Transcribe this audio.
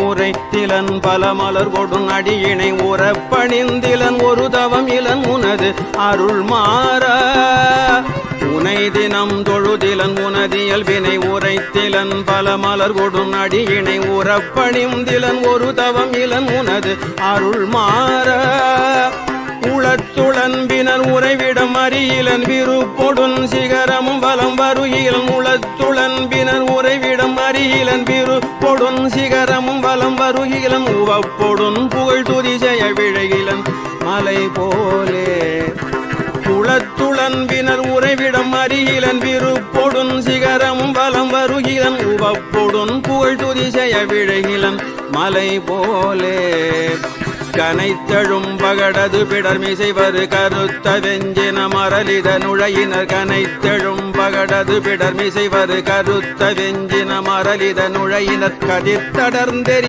உரைத்திலன் பல மலர் கொடும் அடியினை உறப்பணிந்திலன் ஒரு தவம் இலன் உனது அருள் மாறா உனை தினம் தொழுதிலன் உனதியல் வினை உரைத்திலன் பல மலர் கொடும் அடியினை உறப்பணிந்திலன் ஒரு தவம் இலன் உனது அருள் மாறா உளத்துளன்பினர் உறைவிடம் அறியிலன் விருப்பொடுன் சிகரமும் வலம் வருகிலன் உளத்துளன்பினர் உறைவிடம் அறியிலன் விருப்பொடுன் சிகரமும் வலம் வருகிலன் உவப்பொடுன் புகழ் துதி செய்ய விழகிலன் மலை போலே உளத்துளன்பினர் உறைவிடம் அறியிலன் விருப்பொடுன் சிகரமும் வலம் வருகிலன் உவப்பொடுன் புகழ் துதி செய்ய விழகிலன் மலை போலே கனைத்தழும் பகடது பிடர்மிசைவரு கருத்த வெஞ்சின மரலித நுழையினர் கனைத்தழும் பகடது பிடர்மிசைவரு கருத்த வெஞ்சின மரலித நுழையினர் கதிர்த்தடர்ந்தெறி